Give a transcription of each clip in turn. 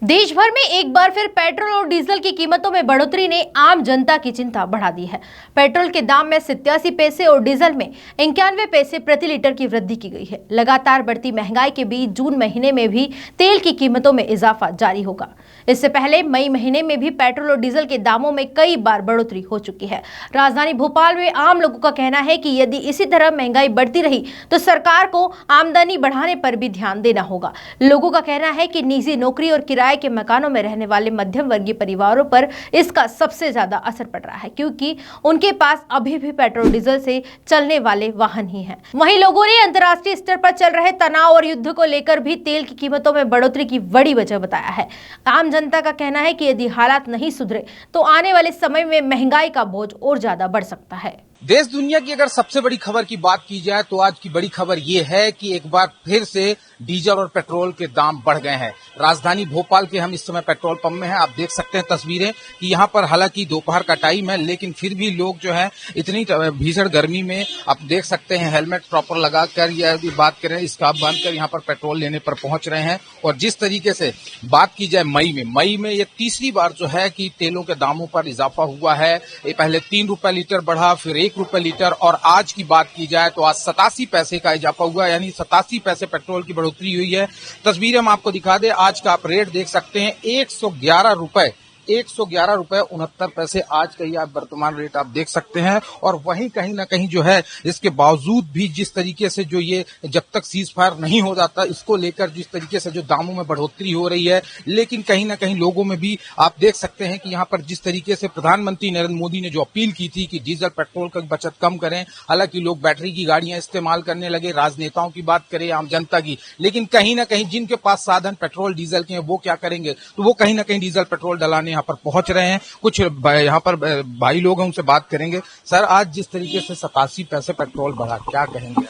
देश भर में एक बार फिर पेट्रोल और डीजल की कीमतों में बढ़ोतरी ने आम जनता की चिंता बढ़ा दी है। पेट्रोल के दाम में 87 पैसे और डीजल में 91 पैसे प्रति लीटर की वृद्धि की गई है। लगातार बढ़ती महंगाई के बीच जून महीने में भी तेल की कीमतों में इजाफा जारी होगा। इससे पहले मई महीने में भी पेट्रोल और डीजल के दामों में कई बार बढ़ोतरी हो चुकी है। राजधानी भोपाल में आम लोगों का कहना है कि यदि इसी तरह महंगाई बढ़ती रही तो सरकार को आमदनी बढ़ाने पर भी ध्यान देना होगा। लोगों का कहना है कि निजी नौकरी और किराए के मकानों में रहने वाले मध्यम वर्गीय परिवारों पर इसका सबसे ज्यादा असर पड़ रहा है, क्योंकि उनके पास अभी भी पेट्रोल डीजल से चलने वाले वाहन ही हैं। वहीं लोगों ने अंतर्राष्ट्रीय स्तर पर चल रहे तनाव और युद्ध को लेकर भी तेल की कीमतों में बढ़ोतरी की बड़ी वजह बताया है। आम जनता का कहना है कि यदि हालात नहीं सुधरे तो आने वाले समय में महंगाई का बोझ और ज्यादा बढ़ सकता है। देश दुनिया की अगर सबसे बड़ी खबर की बात की जाए तो आज की बड़ी खबर ये है कि एक बार फिर से डीजल और पेट्रोल के दाम बढ़ गए हैं। राजधानी भोपाल के हम इस समय पेट्रोल पंप में हैं। आप देख सकते हैं तस्वीरें कि यहाँ पर हालांकि दोपहर का टाइम है, लेकिन फिर भी लोग जो है इतनी भीषण गर्मी में आप देख सकते हैं हेलमेट प्रॉपर लगाकर या बात करें स्कार्फ बांधकर यहाँ पर पेट्रोल लेने पर पहुंच रहे हैं। और जिस तरीके से बात की जाए मई में ये तीसरी बार जो है कि तेलों के दामों पर इजाफा हुआ है। ये पहले 3 रुपए लीटर बढ़ा, फिर 1 रुपए लीटर, और आज की बात की जाए तो आज 87 पैसे का इजाफा हुआ, यानी 87 पैसे पेट्रोल की बढ़ोतरी हुई है। तस्वीर हम आपको दिखा दें, आज का आप रेट देख सकते हैं 111 रुपए 69 पैसे आज का ये वर्तमान रेट आप देख सकते हैं। और वहीं कहीं ना कहीं जो है इसके बावजूद भी जिस तरीके से जो ये जब तक सीज फायर नहीं हो जाता इसको लेकर जिस तरीके से जो दामों में बढ़ोतरी हो रही है, लेकिन कहीं ना कहीं लोगों में भी आप देख सकते हैं कि यहाँ पर जिस तरीके से प्रधानमंत्री नरेंद्र मोदी ने जो अपील की थी कि डीजल पेट्रोल की बचत कम करें, हालांकि लोग बैटरी की गाड़ियां इस्तेमाल करने लगे। राजनेताओं की बात करें, आम जनता की, लेकिन कहीं ना कहीं जिनके पास साधन पेट्रोल डीजल के हैं वो क्या करेंगे, तो वो कहीं ना कहीं डीजल पेट्रोल डलाने यहाँ पर पहुंच रहे हैं। कुछ यहाँ पर भाई लोग हैं, उनसे बात करेंगे। सर, आज जिस तरीके से 87 पैसे पेट्रोल बढ़ा, क्या कहेंगे?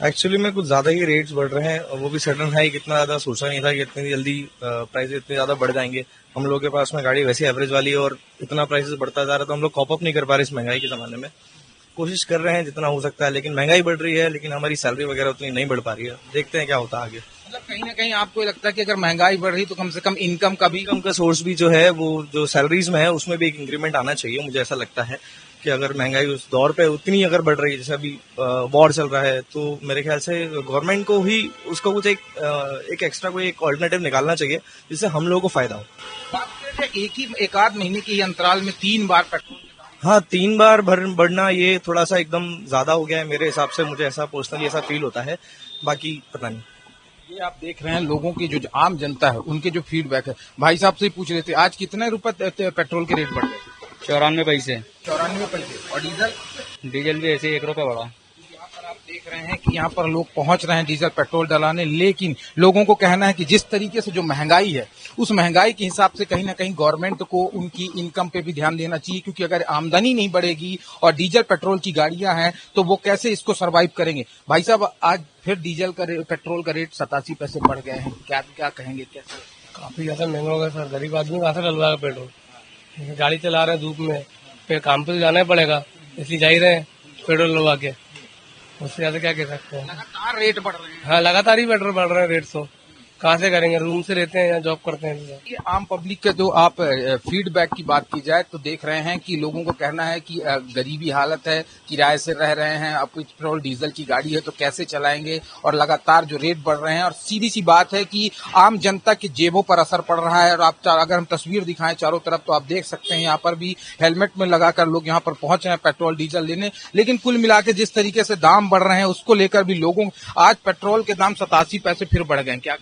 एक्चुअली में कुछ ज्यादा ही रेट्स बढ़ रहे हैं, और वो भी सडन है। इतना ज्यादा सोचा नहीं था कि इतनी जल्दी प्राइस इतने ज्यादा बढ़ जाएंगे। हम लोग के पास में गाड़ी वैसे एवरेज वाली है और इतना प्राइसेस बढ़ता जा रहा है, तो हम लोग कॉप अप नहीं कर पा रहे इस महंगाई के जमाने में। कोशिश कर रहे हैं जितना हो सकता है, लेकिन महंगाई बढ़ रही है, लेकिन हमारी सैलरी वगैरह उतनी नहीं बढ़ पा रही है। देखते हैं क्या होता है आगे। मतलब कहीं ना कहीं आपको लगता है कि अगर महंगाई बढ़ रही तो कम से कम इनकम का सोर्स भी जो है वो जो सैलरीज में है उसमें भी एक इंक्रीमेंट आना चाहिए। मुझे ऐसा लगता है कि अगर महंगाई उस दौर पे उतनी अगर बढ़ रही है, जैसे अभी वॉर चल रहा है, तो मेरे ख्याल से गवर्नमेंट को ही उसका कुछ एक एक्स्ट्रा कोई एक ऑल्टरनेटिव निकालना चाहिए जिससे हम लोगों को फायदा हो। एक आध महीने के अंतराल में 3 बार पेट्रोल, हाँ 3 बार बढ़ना ये थोड़ा सा एकदम ज्यादा हो गया है मेरे हिसाब से। मुझे ऐसा पर्सनली ऐसा फील होता है, बाकी पता नहीं। ये आप देख रहे हैं लोगों की जो आम जनता है उनके जो फीडबैक है। भाई साहब से ही पूछ रहे थे, आज कितने रुपए पेट्रोल के रेट बढ़ गए? 94 पैसे। 94 पैसे। और डीजल भी ऐसे 1 रुपए बढ़ा। यहाँ पर आप देख रहे हैं कि यहाँ पर लोग पहुंच रहे हैं डीजल पेट्रोल डलाने, लेकिन लोगों को कहना है कि जिस तरीके से जो महंगाई है उस महंगाई के हिसाब से कहीं ना कहीं गवर्नमेंट को उनकी इनकम पे भी ध्यान देना चाहिए, क्योंकि अगर आमदनी नहीं बढ़ेगी और डीजल पेट्रोल की गाड़ियां हैं तो वो कैसे इसको सर्वाइव करेंगे। भाई साहब, आज फिर डीजल का पेट्रोल का रेट 87 पैसे बढ़ गए हैं, क्या कहेंगे? कैसे? काफी ज्यादा महंगा हो गया सर। गरीब आदमी कहाँ से डलवाएगा पेट्रोल? गाड़ी चला रहे हैं धूप में, फिर काम पे तो जाना ही पड़ेगा, इसलिए जा ही रहे हैं पेट्रोल डलवा के। उससे ज्यादा क्या कह सकते हैं? लगातार रेट बढ़ रहे हैं। हाँ, लगातार ही पेट्रोल बढ़ रहे हैं रेट। तो कहाँ से करेंगे? रूम से रहते हैं या जॉब करते हैं। ये आम पब्लिक का जो आप फीडबैक की बात की जाए तो देख रहे हैं कि लोगों को कहना है कि गरीबी हालत है, किराए से रह रहे हैं, अब पेट्रोल डीजल की गाड़ी है तो कैसे चलाएंगे, और लगातार जो रेट बढ़ रहे हैं। और सीधी सी बात है कि आम जनता की जेबों पर असर पड़ रहा है। और आप अगर हम तस्वीर दिखाएं चारों तरफ तो आप देख सकते हैं यहाँ पर भी हेलमेट में लगाकर लोग यहाँ पर पहुंच रहे हैं पेट्रोल डीजल लेने। लेकिन कुल मिला के जिस तरीके से दाम बढ़ रहे हैं उसको लेकर भी लोगों, आज पेट्रोल के दाम 87 पैसे फिर बढ़ गए। क्या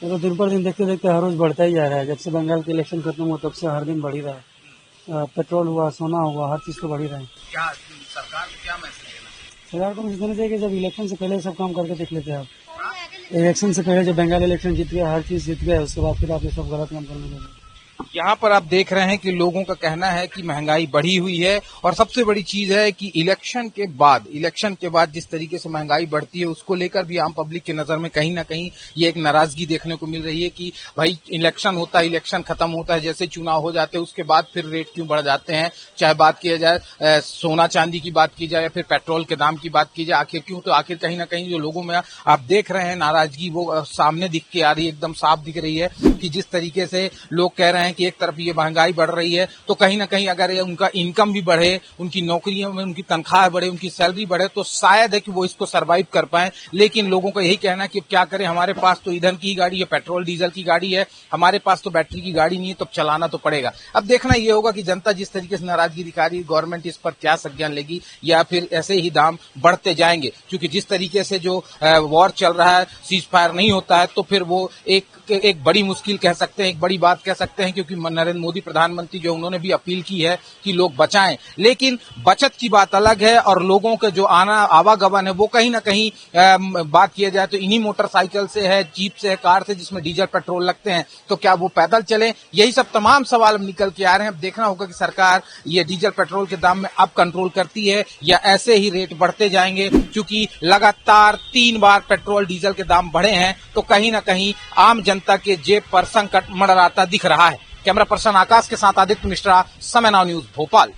ये तो दिन पर दिन देखते देखते हर रोज बढ़ता ही जा रहा है। जब से बंगाल के इलेक्शन खत्म हुआ तब से हर दिन बढ़ ही रहा है। पेट्रोल हुआ, सोना हुआ, हर चीज तो बढ़ ही रहा है। क्या सरकार को क्या मैसेज देना? सरकार को मैसेज देना चाहिए कि जब इलेक्शन से पहले सब काम करके देख लेते हैं आप। इलेक्शन से पहले जब बंगाल इलेक्शन जीत गया, हर चीज जीत गया, उसके बाद फिर आप ये सब गलत काम करने लगे। यहाँ पर आप देख रहे हैं कि लोगों का कहना है कि महंगाई बढ़ी हुई है और सबसे बड़ी चीज है कि इलेक्शन के बाद जिस तरीके से महंगाई बढ़ती है उसको लेकर भी आम पब्लिक की नजर में कहीं ना कहीं ये एक नाराजगी देखने को मिल रही है कि भाई इलेक्शन होता है, इलेक्शन खत्म होता है, जैसे चुनाव हो जाते हैं उसके बाद फिर रेट क्यों बढ़ जाते हैं। चाहे बात किया जाए सोना चांदी की बात की जाए या फिर पेट्रोल के दाम की बात की जाए, आखिर क्यों? तो आखिर कहीं ना कहीं जो लोगों में आप देख रहे हैं नाराजगी वो सामने दिख के आ रही है, एकदम साफ दिख रही है कि जिस तरीके से लोग कह रहे हैं कि एक तरफ ये महंगाई बढ़ रही है तो कहीं ना कहीं अगर उनका इनकम भी बढ़े, उनकी नौकरियों में उनकी तनख्वाह बढ़े, उनकी सैलरी बढ़े तो शायद है कि वो इसको सर्वाइव कर पाए। लेकिन लोगों का यही कहना है कि क्या करें, हमारे पास तो ईंधन की गाड़ी है, पेट्रोल डीजल की गाड़ी है, हमारे पास तो बैटरी की गाड़ी नहीं है, तो चलाना तो पड़ेगा। अब देखना ये होगा कि जनता जिस तरीके से नाराजगी दिखा रही है, गवर्नमेंट इस पर क्या संज्ञान लेगी या फिर ऐसे ही दाम बढ़ते जाएंगे। क्योंकि जिस तरीके से जो वॉर चल रहा है, सीज फायर नहीं होता है तो फिर वो एक बड़ी मुश्किल कह सकते हैं, एक बड़ी बात कह सकते हैं। क्योंकि नरेंद्र मोदी प्रधानमंत्री जो उन्होंने भी अपील की है कि लोग बचाएं, लेकिन बचत की बात अलग है और लोगों के जो आवागमन है वो कहीं ना कहीं बात किया जाए तो इन्हीं मोटरसाइकिल से है, जीप से है, कार से जिसमें डीजल पेट्रोल लगते हैं, तो क्या वो पैदल चले? यही सब तमाम सवाल निकल के आ रहे हैं। अब देखना होगा कि सरकार ये डीजल पेट्रोल के दाम में अब कंट्रोल करती है या ऐसे ही रेट बढ़ते जाएंगे। क्योंकि लगातार 3 बार पेट्रोल डीजल के दाम बढ़े हैं तो कहीं ना कहीं आम जनता के जेब पर संकट मंडराता दिख रहा है। कैमरा पर्सन आकाश के साथ आदित्य मिश्रा, समय नाउ न्यूज, भोपाल।